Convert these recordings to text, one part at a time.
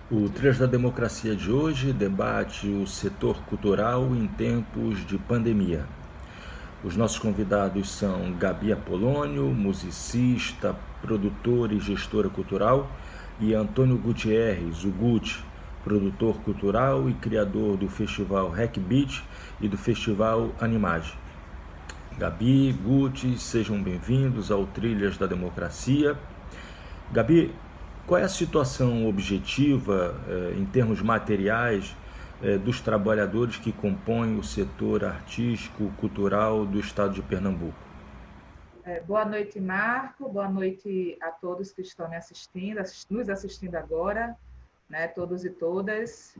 O Trilhas da Democracia de hoje debate o setor cultural em tempos de pandemia. Os nossos convidados são Gabi Apolônio, musicista, produtora e gestora cultural, e Antônio Gutierrez, o Guti, produtor cultural e criador do festival Hack Beat e do festival Animage. Gabi, Guti, sejam bem-vindos ao Trilhas da Democracia. Gabi, qual é a situação objetiva, em termos materiais, dos trabalhadores que compõem o setor artístico, cultural do estado de Pernambuco? Boa noite, Marco. Boa noite a todos que estão me assistindo, nos assistindo agora, né, todos e todas.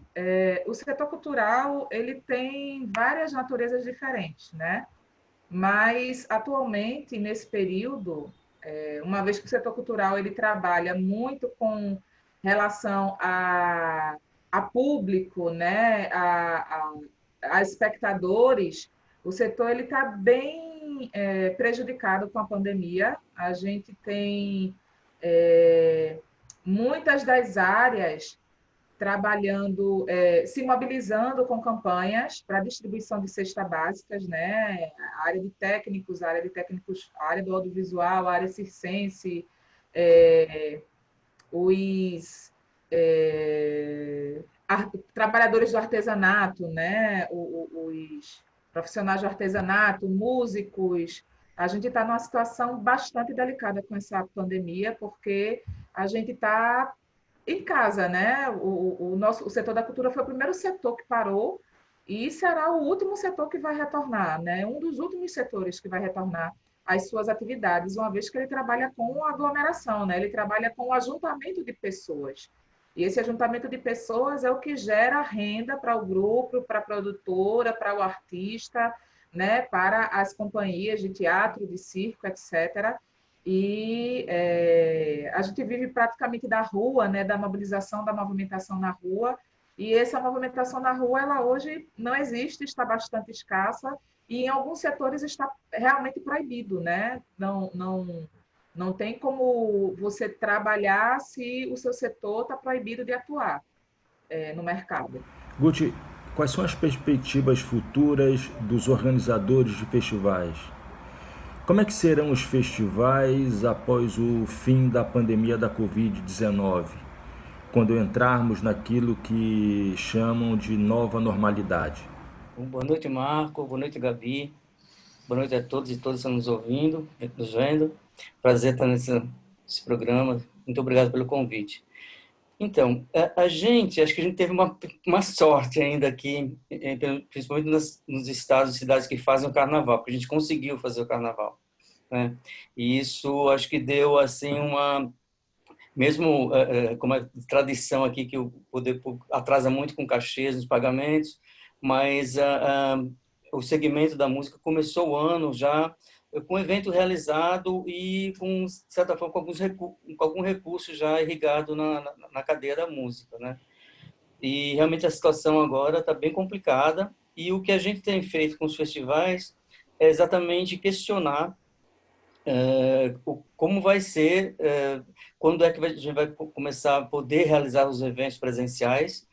O setor cultural ele tem várias naturezas diferentes, né? Mas atualmente nesse período, uma vez que o setor cultural ele trabalha muito com relação a público, né, a espectadores, o setor ele está bem prejudicado com a pandemia. A gente tem muitas das áreas trabalhando, se mobilizando com campanhas para distribuição de cestas básicas, né? A área do audiovisual, a área circense, é, os trabalhadores do artesanato, né? Os profissionais do artesanato, músicos. A gente está numa situação bastante delicada com essa pandemia, porque a gente está em casa, né? O setor da cultura foi o primeiro setor que parou e será o último setor que vai retornar, né? Um dos últimos setores que vai retornar às suas atividades, uma vez que ele trabalha com aglomeração, né? Ele trabalha com o ajuntamento de pessoas. E esse ajuntamento de pessoas é o que gera renda para o grupo, para a produtora, para o artista, né? Para as companhias de teatro, de circo, etc. E a gente vive praticamente da rua, né, da mobilização, da movimentação na rua, e essa movimentação na rua, ela hoje não existe, está bastante escassa, e em alguns setores está realmente proibido, né? Não tem como você trabalhar se o seu setor está proibido de atuar no mercado. Guti, quais são as perspectivas futuras dos organizadores de festivais? Como é que serão os festivais após o fim da pandemia da Covid-19, quando entrarmos naquilo que chamam de nova normalidade? Boa noite, Marco. Boa noite, Gabi. Boa noite a todos e todas que estão nos ouvindo, nos vendo. Prazer estar nesse programa. Muito obrigado pelo convite. Então, acho que a gente teve uma sorte ainda aqui, principalmente nos estados e cidades que fazem o carnaval, porque a gente conseguiu fazer o carnaval, né? E isso acho que deu, assim, mesmo como é tradição aqui, que o poder público atrasa muito com cachês nos pagamentos, mas o segmento da música começou o ano já com um evento realizado e, com, de certa forma, com algum recurso já irrigado na cadeia da música, né? E realmente a situação agora está bem complicada, e o que a gente tem feito com os festivais é exatamente questionar como vai ser, quando é que a gente vai começar a poder realizar os eventos presenciais.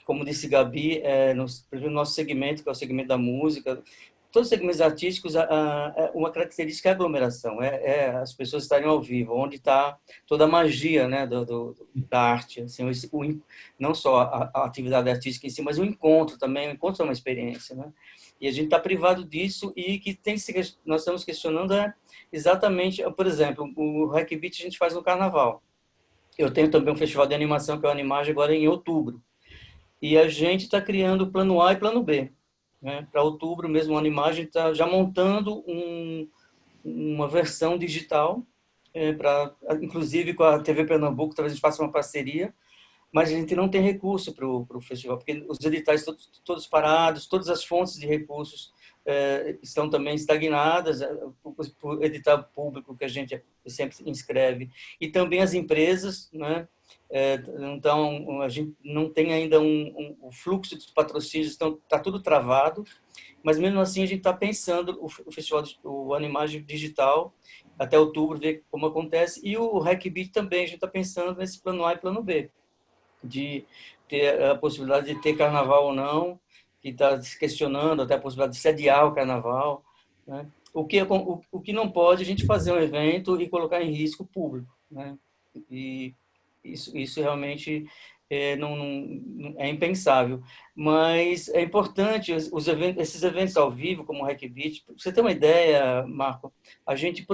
Como disse Gabi, no nosso segmento, que é o segmento da música, todos os segmentos artísticos, uma característica é a aglomeração, as pessoas estarem ao vivo, onde está toda a magia, né, da arte, assim, não só a atividade artística em si, mas o encontro também. O encontro é uma experiência, né? E a gente está privado disso, e que nós estamos questionando exatamente, por exemplo, o Hack Beat a gente faz no Carnaval. Eu tenho também um festival de animação, que é o Animage, agora em outubro. E a gente está criando o plano A e plano B, né? Para outubro mesmo, a Animage está já montando uma versão digital, inclusive com a TV Pernambuco, talvez a gente faça uma parceria, mas a gente não tem recurso para o festival, porque os editais todos parados, todas as fontes de recursos estão também estagnadas, o edital público que a gente sempre inscreve, e também as empresas, né? Então, a gente não tem ainda o fluxo dos patrocínios, está tudo travado, mas mesmo assim a gente está pensando o festival, o Animagem Digital, até outubro, ver como acontece, e o Hackbeat também, a gente está pensando nesse plano A e plano B. de ter a possibilidade de ter carnaval ou não, que está se questionando até a possibilidade de sediar o carnaval, né? O que não pode a gente fazer um evento e colocar em risco o público, né? E isso realmente é impensável. Mas é importante esses eventos ao vivo, como o Hackbeat. Para você ter uma ideia, Marco, a gente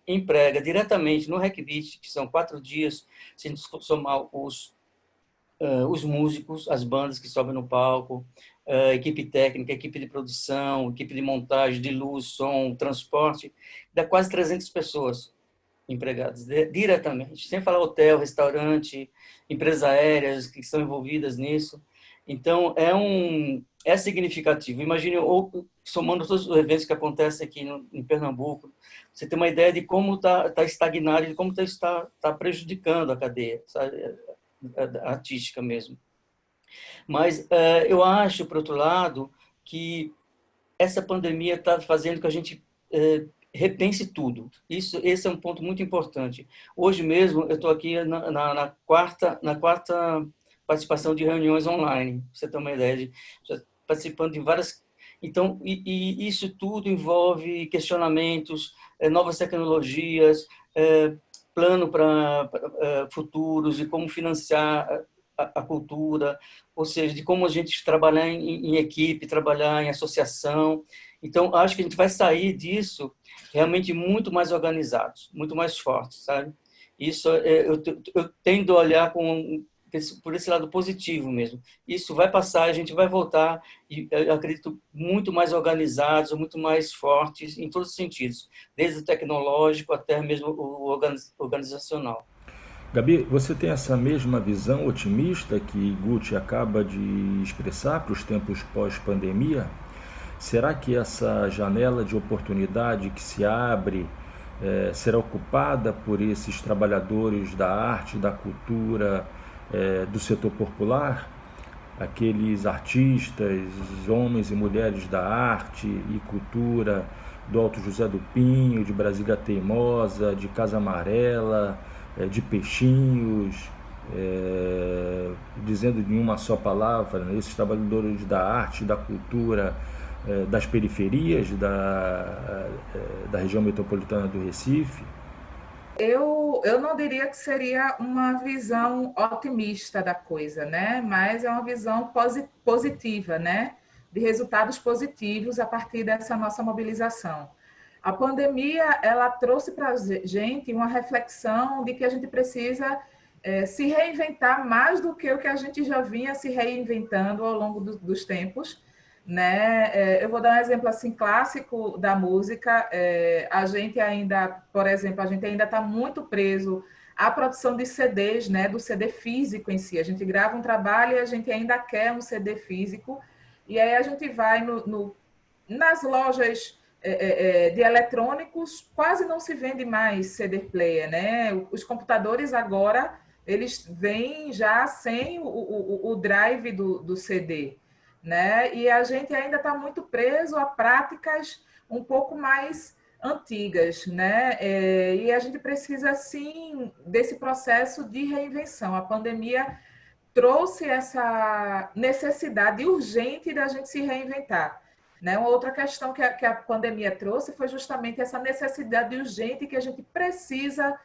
emprega diretamente no Hackbeat, que são 4 dias, se a gente somar os músicos, as bandas que sobem no palco, equipe técnica, equipe de produção, equipe de montagem, de luz, som, transporte, dá quase 300 pessoas empregadas diretamente, sem falar hotel, restaurante, empresas aéreas que estão envolvidas nisso. Então, é significativo. Imagine, somando todos os eventos que acontecem aqui em Pernambuco, você tem uma ideia de como está estagnado, de como está prejudicando a cadeia, sabe? Artística mesmo. Mas eu acho, por outro lado, que essa pandemia está fazendo que a gente repense tudo. Esse é um ponto muito importante. Hoje mesmo eu estou aqui na quarta participação de reuniões online, pra você ter uma ideia, participando de várias. Então, isso tudo envolve questionamentos, novas tecnologias, plano para futuros, de como financiar a cultura, ou seja, de como a gente trabalhar em equipe, trabalhar em associação. Então, acho que a gente vai sair disso realmente muito mais organizados, muito mais fortes, sabe? Isso eu tendo a olhar por esse lado positivo mesmo. Isso vai passar, a gente vai voltar, e eu acredito, muito mais organizados, muito mais fortes em todos os sentidos, desde o tecnológico até mesmo o organizacional. Gabi, você tem essa mesma visão otimista que Guti acaba de expressar para os tempos pós-pandemia? Será que essa janela de oportunidade que se abre será ocupada por esses trabalhadores da arte, da cultura, do setor popular? Aqueles artistas, homens e mulheres da arte e cultura do Alto José do Pinho, de Brasília Teimosa, de Casa Amarela, de Peixinhos, dizendo em uma só palavra, né, esses trabalhadores da arte, da cultura, das periferias da região metropolitana do Recife? Eu não diria que seria uma visão otimista da coisa, né? Mas é uma visão positiva, né? De resultados positivos a partir dessa nossa mobilização. A pandemia, ela trouxe para a gente uma reflexão de que a gente precisa se reinventar mais do que o que a gente já vinha se reinventando ao longo dos tempos, né? Eu vou dar um exemplo assim clássico da música. A gente ainda, por exemplo, a gente ainda está muito preso à produção de CDs, né? Do CD físico em si. A gente grava um trabalho e a gente ainda quer um CD físico. E aí a gente vai nas lojas de eletrônicos, quase não se vende mais CD player, né? Os computadores agora eles vêm já sem o drive do CD, né? E a gente ainda está muito preso a práticas um pouco mais antigas, né? E a gente precisa, sim, desse processo de reinvenção. A pandemia trouxe essa necessidade urgente da gente se reinventar, né? Uma outra questão que a pandemia trouxe foi justamente essa necessidade urgente que a gente precisa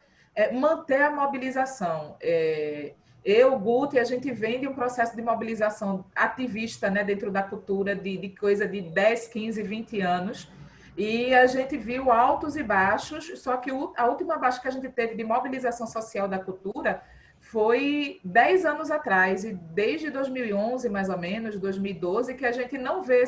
manter a mobilização. Eu, Guti, a gente vem de um processo de mobilização ativista, né, dentro da cultura de coisa de 10, 15, 20 anos, e a gente viu altos e baixos, só que a última baixa que a gente teve de mobilização social da cultura foi 10 anos atrás, e desde 2011, mais ou menos, 2012, que a gente não vê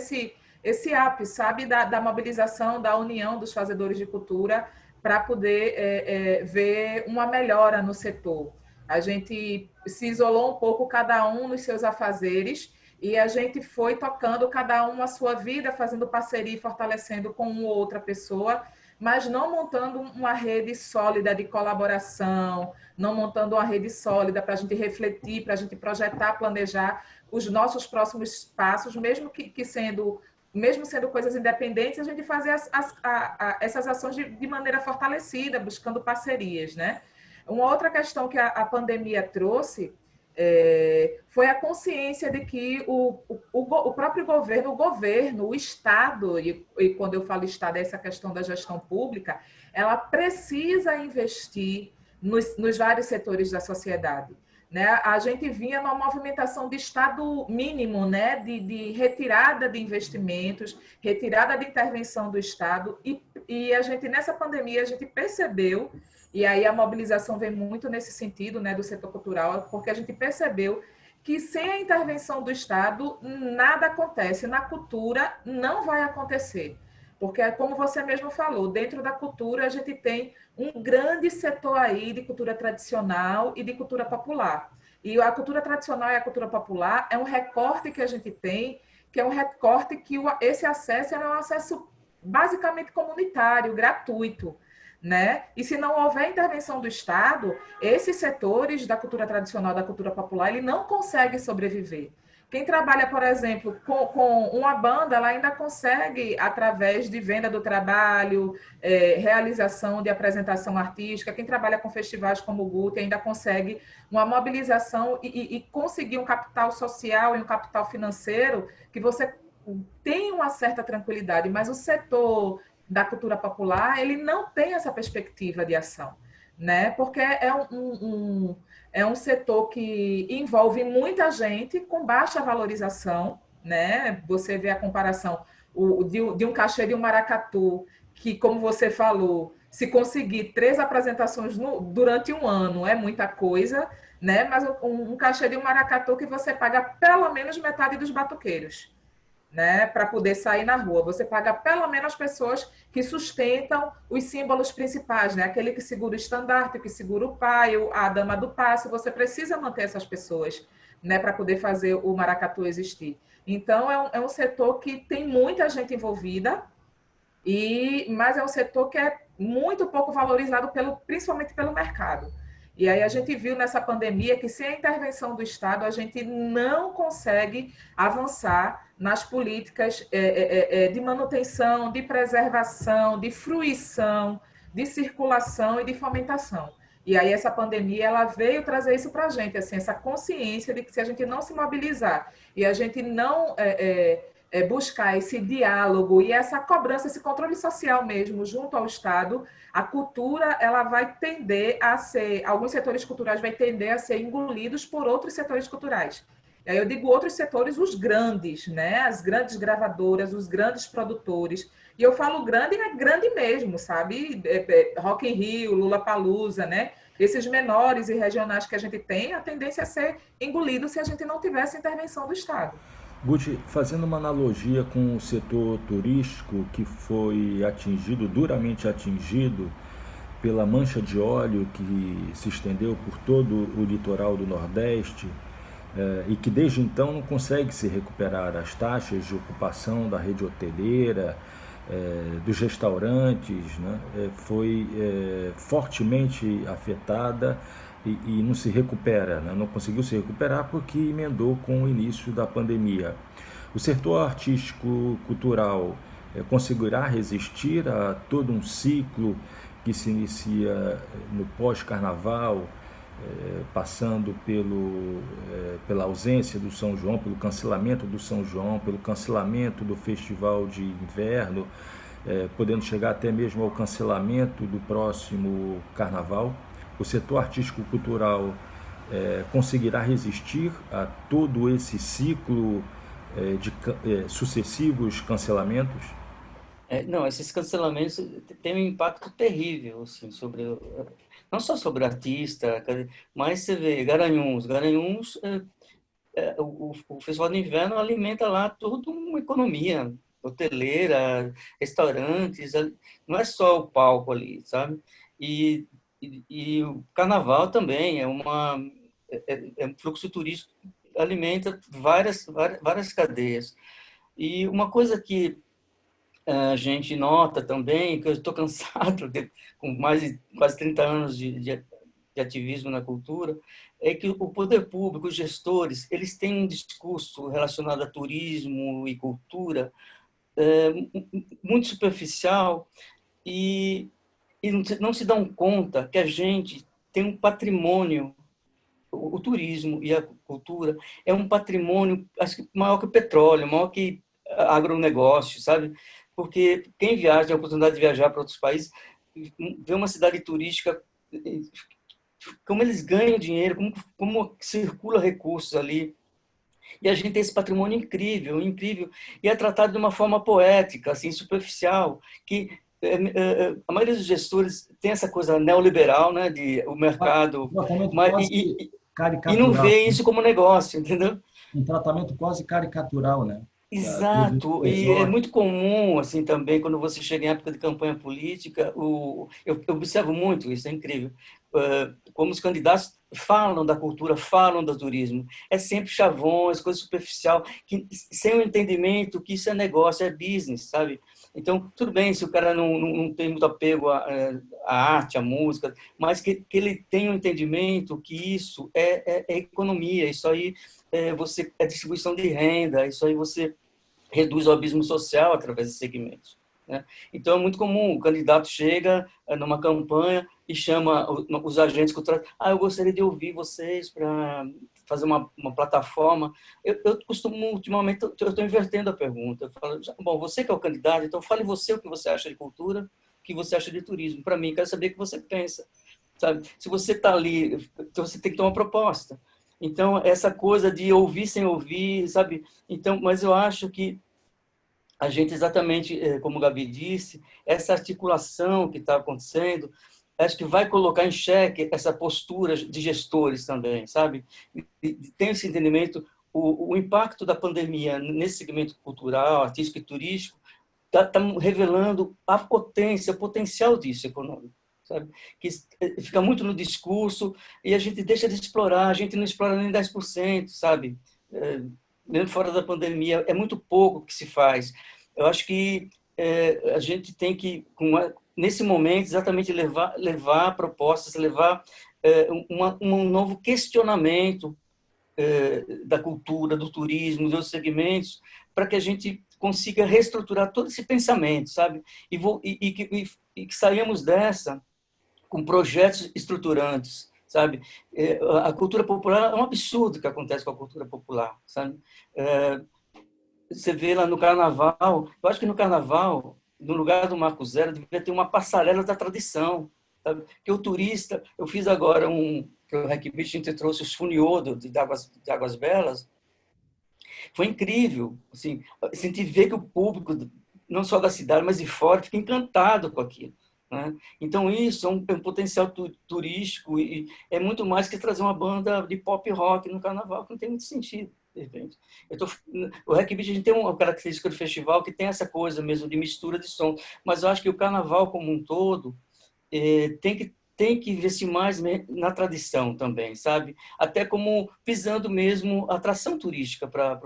esse ápice, sabe, da mobilização, da união dos fazedores de cultura para poder ver uma melhora no setor. A gente se isolou um pouco, cada um nos seus afazeres, e a gente foi tocando cada um a sua vida, fazendo parceria e fortalecendo com uma ou outra pessoa, mas não montando uma rede sólida de colaboração, não montando uma rede sólida para a gente refletir, para a gente projetar, planejar os nossos próximos passos, mesmo sendo coisas independentes, a gente fazer essas ações de maneira fortalecida, buscando parcerias, né? Uma outra questão que a pandemia trouxe foi a consciência de que o próprio governo, o Estado, e quando eu falo Estado, é essa questão da gestão pública, ela precisa investir nos vários setores da sociedade. Né? A gente vinha numa movimentação de Estado mínimo, né? de retirada de investimentos, retirada de intervenção do Estado, e a gente, nessa pandemia, a gente percebeu, e aí a mobilização vem muito nesse sentido, né, do setor cultural, porque a gente percebeu que sem a intervenção do Estado, nada acontece. Na cultura, não vai acontecer. Porque, como você mesmo falou, dentro da cultura, a gente tem um grande setor aí de cultura tradicional e de cultura popular. E a cultura tradicional e a cultura popular é um recorte que a gente tem, que é um recorte que esse acesso é um acesso basicamente comunitário, gratuito. Né? E se não houver intervenção do Estado, esses setores da cultura tradicional, da cultura popular, ele não consegue sobreviver. Quem trabalha, por exemplo, com uma banda, ela ainda consegue, através de venda do trabalho, realização de apresentação artística. Quem trabalha com festivais como o GUT ainda consegue uma mobilização e conseguir um capital social e um capital financeiro que você tem uma certa tranquilidade, mas o setor da cultura popular, ele não tem essa perspectiva de ação, né? Porque é um setor que envolve muita gente com baixa valorização, né? Você vê a comparação de um cachê de um maracatu, que, como você falou, se conseguir 3 apresentações durante um ano é muita coisa, né? Mas um cachê de um maracatu que você paga pelo menos metade dos batuqueiros, né, para poder sair na rua. Você paga pelo menos as pessoas que sustentam os símbolos principais, né? Aquele que segura o estandarte, que segura o paio, a dama do passo. Você precisa manter essas pessoas, né, para poder fazer o maracatu existir. Então, é um setor que tem muita gente envolvida, mas é um setor que é muito pouco valorizado, principalmente pelo mercado. E aí a gente viu nessa pandemia que sem a intervenção do Estado a gente não consegue avançar nas políticas de manutenção, de preservação, de fruição, de circulação e de fomentação. E aí essa pandemia ela veio trazer isso para a gente, assim, essa consciência de que se a gente não se mobilizar e a gente não buscar esse diálogo e essa cobrança, esse controle social mesmo junto ao Estado, a cultura ela vai tender a ser, alguns setores culturais vai tender a ser engolidos por outros setores culturais. E aí eu digo outros setores, os grandes, né? As grandes gravadoras, os grandes produtores. E eu falo grande, é grande mesmo, sabe? Rock in Rio, Lollapalooza, né? Esses menores e regionais que a gente tem, a tendência é ser engolido se a gente não tivesse intervenção do Estado. Guti, fazendo uma analogia com o setor turístico que foi atingido, duramente atingido, pela mancha de óleo que se estendeu por todo o litoral do Nordeste e que desde então não consegue se recuperar. As taxas de ocupação da rede hoteleira, dos restaurantes, né, foi fortemente afetada e não se recupera, né? Não conseguiu se recuperar porque emendou com o início da pandemia. O setor artístico cultural conseguirá resistir a todo um ciclo que se inicia no pós-carnaval, passando pela ausência do São João, pelo cancelamento do São João, pelo cancelamento do Festival de Inverno, podendo chegar até mesmo ao cancelamento do próximo carnaval. O setor artístico-cultural conseguirá resistir a todo esse ciclo de sucessivos cancelamentos? Não, esses cancelamentos têm um impacto terrível, assim, não só sobre o artista, mas você vê Garanhuns, o Festival de Inverno alimenta lá toda uma economia hoteleira, restaurantes, não é só o palco ali, sabe? E o Carnaval também é um fluxo turístico que alimenta várias cadeias. E uma coisa que a gente nota também, que eu estou cansado, com mais de quase 30 anos de ativismo na cultura, é que o poder público, os gestores, eles têm um discurso relacionado a turismo e cultura muito superficial e não se dão conta que a gente tem um patrimônio o turismo e a cultura é um patrimônio, acho que maior que o petróleo, maior que agronegócio, sabe? Porque quem viaja, tem a oportunidade de viajar para outros países, vê uma cidade turística, como eles ganham dinheiro, como circula recursos ali. E a gente tem esse patrimônio incrível, incrível, e é tratado de uma forma poética, assim, superficial, que a maioria dos gestores tem essa coisa neoliberal, né, de o mercado, Um tratamento mas, quase e não caricatural, vê né? isso como negócio, entendeu? Um tratamento quase caricatural, né? Do Exato, e é exótico. muito comum, assim, também, quando você chega em época de campanha política, eu observo muito isso, é incrível, como os candidatos falam da cultura, falam do turismo, é sempre chavões, coisa superficial, que, sem o entendimento que isso é negócio, é business, sabe? Então, tudo bem se o cara não tem muito apego à arte, à música, mas que ele tenha um entendimento que isso é economia, isso aí é distribuição de renda, isso aí você reduz o abismo social através desses segmentos, né? Então, é muito comum, o candidato chega numa campanha e chama os agentes culturais, eu gostaria de ouvir vocês para fazer uma plataforma. Eu costumo, ultimamente, eu estou invertendo a pergunta. Eu falo, bom, você que é o candidato, então fale você o que você acha de cultura, o que você acha de turismo. Para mim, quero saber o que você pensa, sabe? Se você está ali, então você tem que ter uma proposta. Então, essa coisa de ouvir sem ouvir, sabe? Então, mas eu acho que a gente, exatamente como o Gabi disse, essa articulação que está acontecendo, acho que vai colocar em xeque essa postura de gestores também, sabe? Tem esse entendimento, o impacto da pandemia nesse segmento cultural, artístico e turístico, está revelando a potência, o potencial disso econômico, sabe? Que fica muito no discurso e a gente deixa de explorar, a gente não explora nem 10%, sabe? Mesmo fora da pandemia, é muito pouco que se faz. Eu acho que a gente tem que, nesse momento, exatamente levar propostas, levar um novo questionamento da cultura, do turismo, dos segmentos, para que a gente consiga reestruturar todo esse pensamento, sabe? E que saímos dessa com projetos estruturantes, sabe? A cultura popular é um absurdo que acontece com a cultura popular, sabe? Você vê lá no Carnaval, eu acho que no Carnaval, no lugar do Marco Zero, devia ter uma passarela da tradição, sabe? Que o turista, eu fiz agora que o Rec Beach trouxe os Funiodo de Águas Belas, foi incrível, assim, a gente vê que o público, não só da cidade, mas de fora, fica encantado com aquilo, né? Então, isso é um potencial turístico e é muito mais que trazer uma banda de pop rock no Carnaval, que não tem muito sentido, de repente. O Rec Beach, a gente tem uma característica do festival que tem essa coisa mesmo de mistura de som, mas eu acho que o Carnaval como um todo tem que investir mais na tradição também, sabe? Até como pisando mesmo atração turística para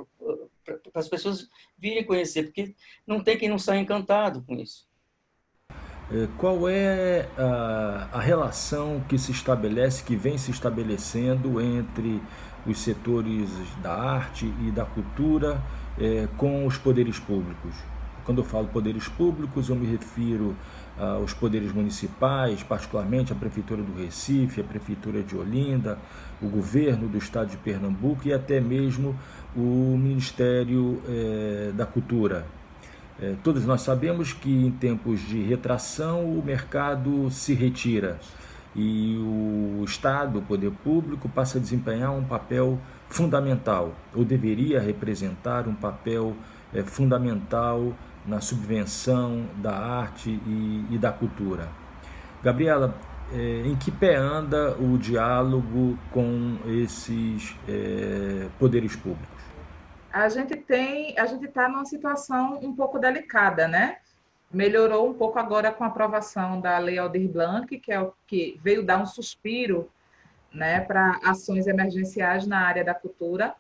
as pessoas virem conhecer, porque não tem quem não saia encantado com isso. Qual é a relação que se estabelece, que vem se estabelecendo entre os setores da arte e da cultura com os poderes públicos? Quando eu falo poderes públicos, eu me refiro aos poderes municipais, particularmente a Prefeitura do Recife, a Prefeitura de Olinda, o governo do estado de Pernambuco e até mesmo o Ministério da Cultura. Todos nós sabemos que em tempos de retração o mercado se retira e o Estado, o poder público, passa a desempenhar um papel fundamental, ou deveria representar um papel fundamental na subvenção da arte e da cultura. Gabriela, em que pé anda o diálogo com esses poderes públicos? A gente está numa situação um pouco delicada, né? Melhorou um pouco agora com a aprovação da Lei Aldir Blanc, que é o que veio dar um suspiro, né, para ações emergenciais na área da cultura,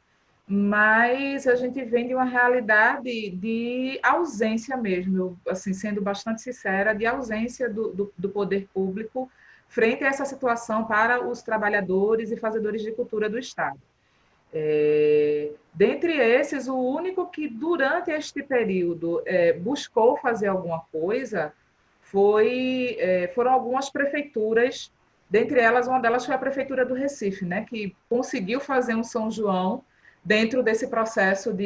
mas a gente vem de uma realidade de ausência mesmo, assim, sendo bastante sincera, de ausência do poder público frente a essa situação para os trabalhadores e fazedores de cultura do Estado. Dentre esses, o único que durante este período buscou fazer alguma coisa foram algumas prefeituras Dentre elas, uma delas foi a Prefeitura do Recife, né, que conseguiu fazer um São João dentro desse processo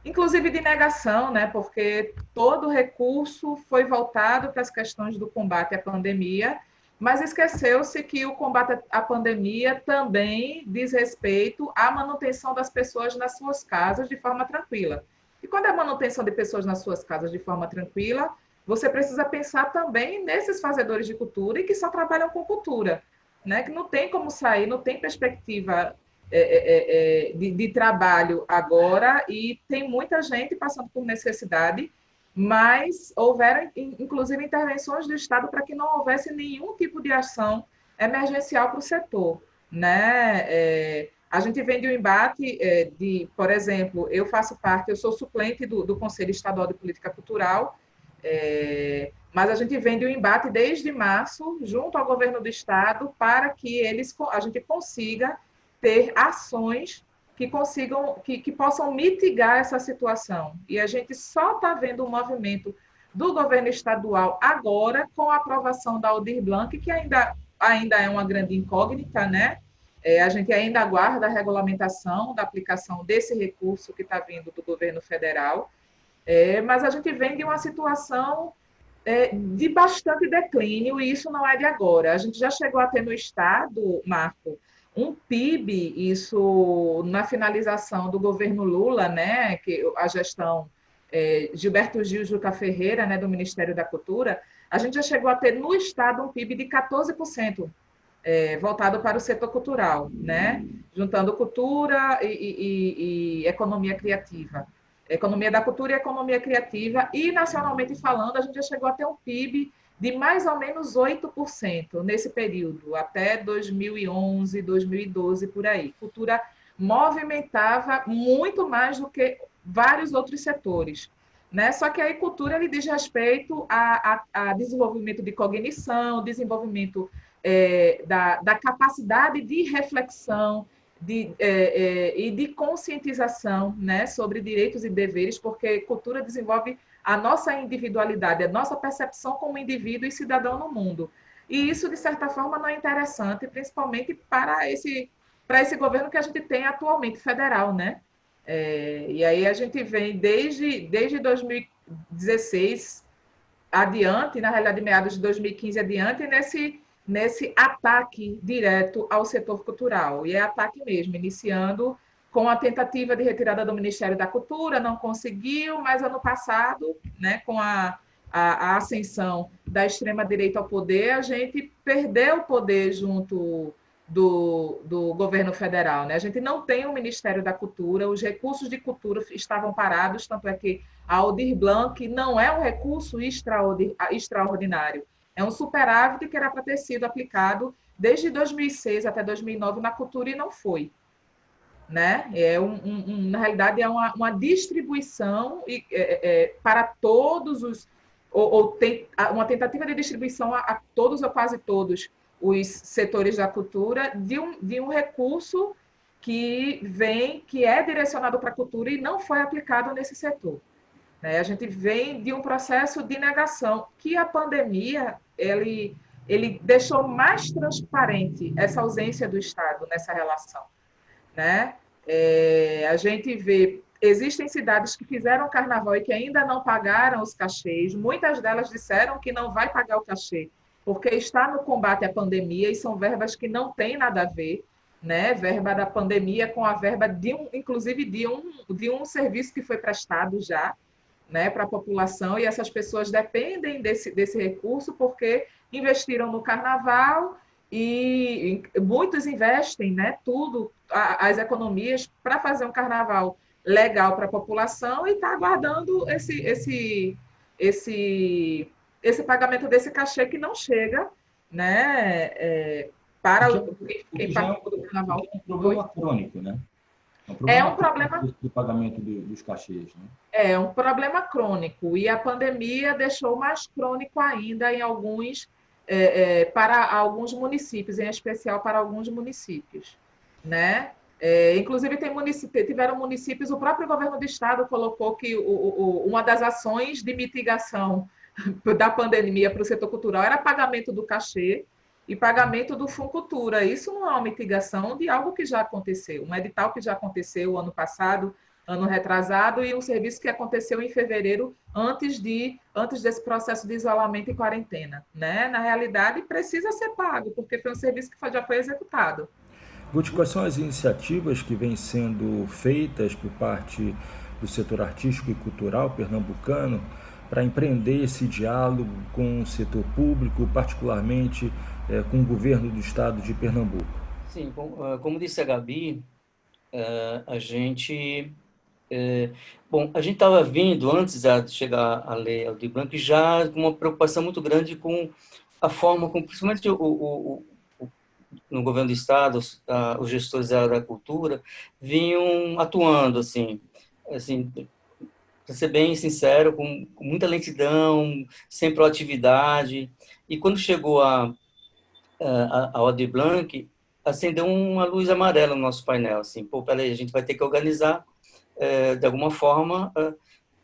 inclusive de negação, né, porque todo o recurso foi voltado para as questões do combate à pandemia, mas esqueceu-se que o combate à pandemia também diz respeito à manutenção das pessoas nas suas casas de forma tranquila. E quando é a manutenção de pessoas nas suas casas de forma tranquila, você precisa pensar também nesses fazedores de cultura e que só trabalham com cultura, né? Que não tem como sair, não tem perspectiva de trabalho agora e tem muita gente passando por necessidade, mas houveram, inclusive, intervenções do Estado para que não houvesse nenhum tipo de ação emergencial para o setor, né? A gente vem de um embate por exemplo, eu sou suplente do Conselho Estadual de Política Cultural, mas a gente vem de um embate desde março, junto ao governo do Estado, para que a gente consiga ter ações que possam mitigar essa situação. E a gente só está vendo o movimento do governo estadual agora, com a aprovação da Aldir Blanc, que ainda é uma grande incógnita, né? A gente ainda aguarda a regulamentação da aplicação desse recurso que está vindo do governo federal, mas a gente vem de uma situação de bastante declínio, e isso não é de agora. A gente já chegou a ter no Estado, Marco, um PIB, isso na finalização do governo Lula, né, que a gestão Gilberto Gil e Juca Ferreira, né, do Ministério da Cultura, a gente já chegou a ter no Estado um PIB de 14%, voltado para o setor cultural, né, juntando cultura e economia criativa. Economia da cultura e economia criativa, e nacionalmente falando, a gente já chegou a ter um PIB de mais ou menos 8% nesse período, até 2011, 2012, por aí. Cultura movimentava muito mais do que vários outros setores, né? Só que a cultura ele diz respeito a desenvolvimento de cognição, desenvolvimento da capacidade de reflexão, e de conscientização, né, sobre direitos e deveres, porque cultura desenvolve a nossa individualidade, a nossa percepção como indivíduo e cidadão no mundo. E isso, de certa forma, não é interessante, principalmente para esse governo que a gente tem atualmente, federal, né? E aí a gente vem desde 2016 adiante, na realidade, meados de 2015 adiante, nesse ataque direto ao setor cultural. E é ataque mesmo, iniciando com a tentativa de retirada do Ministério da Cultura, não conseguiu, mas ano passado, né, com a ascensão da extrema-direita ao poder, a gente perdeu o poder junto do governo federal, né? A gente não tem um Ministério da Cultura, os recursos de cultura estavam parados, tanto é que a Aldir Blanc não é um recurso extraordinário, é um superávit que era para ter sido aplicado desde 2006 até 2009 na cultura e não foi, né? Na realidade, é uma distribuição para todos os... tem uma tentativa de distribuição a todos ou quase todos os setores da cultura de um recurso que é direcionado para a cultura e não foi aplicado nesse setor. A gente vem de um processo de negação, que a pandemia ele deixou mais transparente essa ausência do Estado nessa relação, né? A gente vê, existem cidades que fizeram carnaval e que ainda não pagaram os cachês, muitas delas disseram que não vai pagar o cachê, porque está no combate à pandemia e são verbas que não têm nada a ver, né? Verba da pandemia com a verba inclusive de um serviço que foi prestado já, né, para a população, e essas pessoas dependem desse recurso porque investiram no carnaval e muitos investem, né, as economias para fazer um carnaval legal para a população e está aguardando esse pagamento desse cachê que não chega, né, para quem participou do carnaval. É um problema crônico, né? É um problema do pagamento dos cachês, né? É um problema crônico, e a pandemia deixou mais crônico ainda para alguns municípios, em especial para alguns municípios, né? Inclusive tiveram municípios, o próprio governo do estado colocou que uma das ações de mitigação da pandemia para o setor cultural era pagamento do cachê e pagamento do Funcultura. Isso não é uma mitigação de algo que já aconteceu, um edital que já aconteceu ano passado, ano retrasado, e um serviço que aconteceu em fevereiro, antes desse processo de isolamento e quarentena. Né? Na realidade, precisa ser pago, porque foi um serviço que já foi executado. Guti, quais são as iniciativas que vêm sendo feitas por parte do setor artístico e cultural pernambucano para empreender esse diálogo com o setor público, particularmente com o governo do estado de Pernambuco? Sim, como disse a Gabi, a gente... bom, a gente estava vindo, antes de chegar a lei Aldir Blanc, já com uma preocupação muito grande com a forma, com, principalmente no governo do estado, os gestores da área da cultura vinham atuando, assim, para ser bem sincero, com muita lentidão, sem proatividade. E quando chegou a Aldir Blanc, acendeu uma luz amarela no nosso painel, assim, pô, peraí, a gente vai ter que organizar, de alguma forma,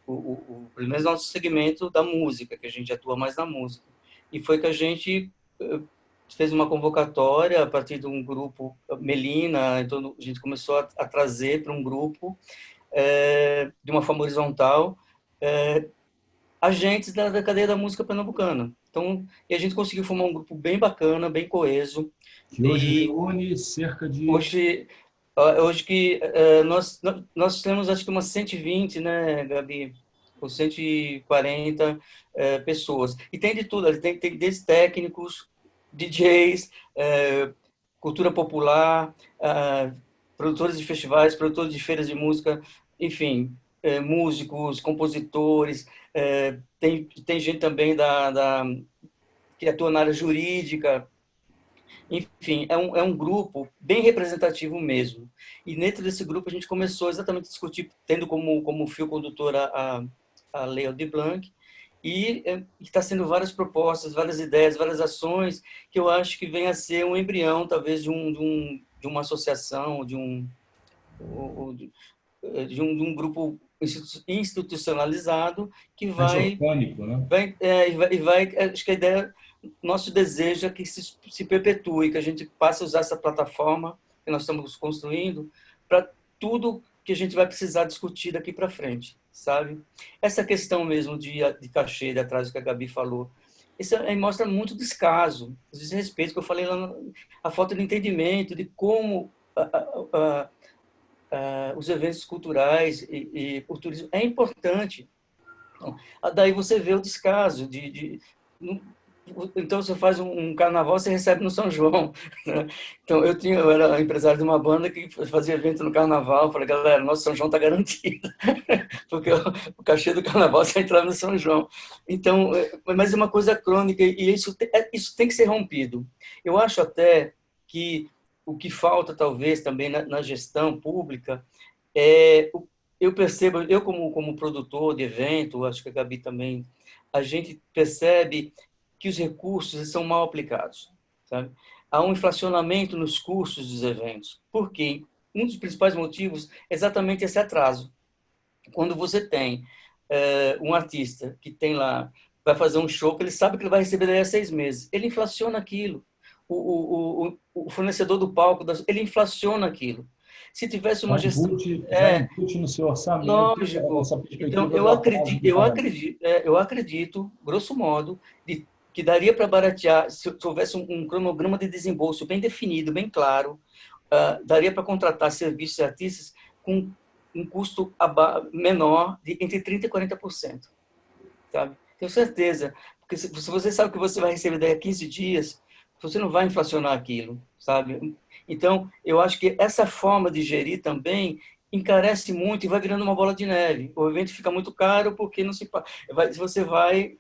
pelo menos nosso segmento da música, que a gente atua mais na música. E foi que a gente fez uma convocatória a partir de um grupo, Melina, então a gente começou a trazer para um grupo, de uma forma horizontal, agentes da cadeia da música pernambucana. Então, e a gente conseguiu formar um grupo bem bacana, bem coeso. Que hoje reúne cerca de... Hoje que nós temos, acho que umas 120, né, Gabi? Ou 140 pessoas. E tem de tudo, tem desde técnicos, DJs, cultura popular, produtores de festivais, produtores de feiras de música, enfim, músicos, compositores, tem gente também que atua na área jurídica. Enfim, é um grupo bem representativo mesmo. E dentro desse grupo a gente começou exatamente a discutir, tendo como fio condutor a Lei Aldir Blanc, e está sendo várias propostas, várias ideias, várias ações, que eu acho que vem a ser um embrião, talvez, de uma associação, de um grupo institucionalizado que mais vai... orgânico, né? Acho que a ideia, nosso desejo é que se perpetue, que a gente passe a usar essa plataforma que nós estamos construindo para tudo que a gente vai precisar discutir daqui para frente, sabe? Essa questão mesmo de cachê, de atraso que a Gabi falou, isso aí mostra muito descaso, desrespeito, que eu falei lá, a falta de entendimento de como os eventos culturais e o turismo é importante. Então, daí você vê o descaso então você faz um carnaval, você recebe no São João, né? Então eu era empresário de uma banda que fazia evento no carnaval, falei, galera, nosso São João está garantido, porque o cachê do carnaval você entrava no São João. Então, mas é uma coisa crônica e isso tem que ser rompido. Eu acho até que o que falta talvez também na gestão pública eu percebo, eu como produtor de evento, acho que a Gabi também, a gente percebe que os recursos são mal aplicados, sabe? Há um inflacionamento nos custos dos eventos. Por quê? Um dos principais motivos é exatamente esse atraso. Quando você tem um artista que tem lá, vai fazer um show que ele sabe que ele vai receber daí a 6 meses, ele inflaciona aquilo. O fornecedor do palco, ele inflaciona aquilo. Se tivesse uma gestão... Já incute no seu orçamento lógico. essa perspectiva Então, do atraso do pagamento. eu acredito, grosso modo, que daria para baratear, se houvesse um cronograma de desembolso bem definido, bem claro, daria para contratar serviços e artistas com um custo menor de entre 30% e 40%. Sabe? Tenho certeza. Porque se você sabe que você vai receber daí a 15 dias, você não vai inflacionar aquilo, sabe? Então, eu acho que essa forma de gerir também encarece muito e vai virando uma bola de neve. O evento fica muito caro porque não se você vai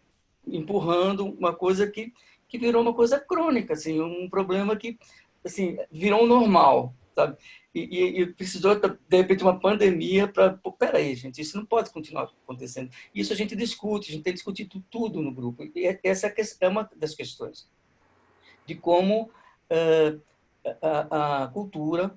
empurrando uma coisa que virou uma coisa crônica, assim, um problema que assim, virou um normal, sabe? E precisou, de repente, uma pandemia para... Peraí, gente, isso não pode continuar acontecendo. Isso a gente discute, a gente tem discutido tudo no grupo. E essa é uma das questões. De como a cultura,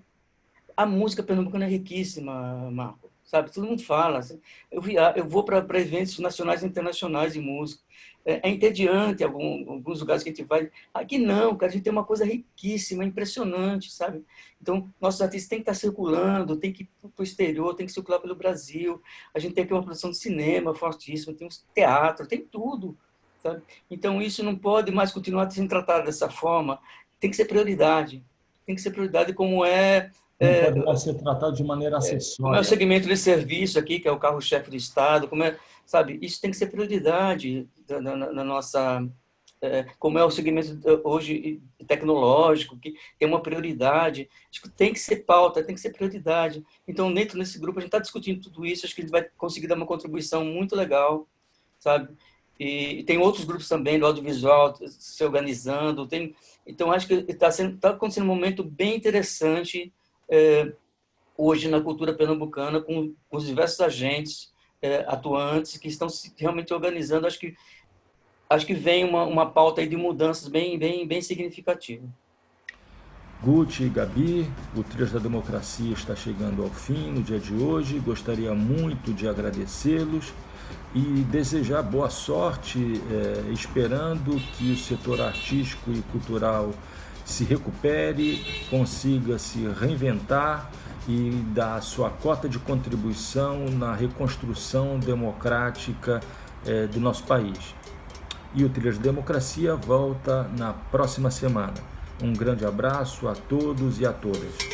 a música pernambucana é riquíssima, Marco. sabe? Todo mundo fala. Assim, eu vou para eventos nacionais e internacionais de música. É entediante alguns lugares que a gente vai. Aqui não, cara, a gente tem uma coisa riquíssima, impressionante, sabe? Então, nossos artistas têm que estar circulando, tem que ir para o exterior, tem que circular pelo Brasil. A gente tem aqui uma produção de cinema fortíssima, tem um teatro, tem tudo, sabe? Então, isso não pode mais continuar sendo tratado dessa forma. Tem que ser prioridade. Tem que ser prioridade como Não pode mais ser tratado de maneira acessória. Como é o segmento de serviço aqui, que é o carro-chefe do Estado, sabe? Isso tem que ser prioridade na nossa... como é o segmento hoje tecnológico, que tem uma prioridade. Acho que tem que ser pauta, tem que ser prioridade. Então, dentro desse grupo, a gente está discutindo tudo isso, acho que a gente vai conseguir dar uma contribuição muito legal, sabe? E tem outros grupos também do audiovisual se organizando. Então, acho que está acontecendo um momento bem interessante hoje na cultura pernambucana, com os diversos agentes atuantes que estão se realmente organizando. Acho que vem uma pauta aí de mudanças bem significativa. Guti e Gabi, o Trilhas da Democracia está chegando ao fim no dia de hoje. Gostaria muito de agradecê-los e desejar boa sorte, esperando que o setor artístico e cultural se recupere, consiga se reinventar e dar a sua cota de contribuição na reconstrução democrática do nosso país. E o Trilhas da Democracia volta na próxima semana. Um grande abraço a todos e a todas.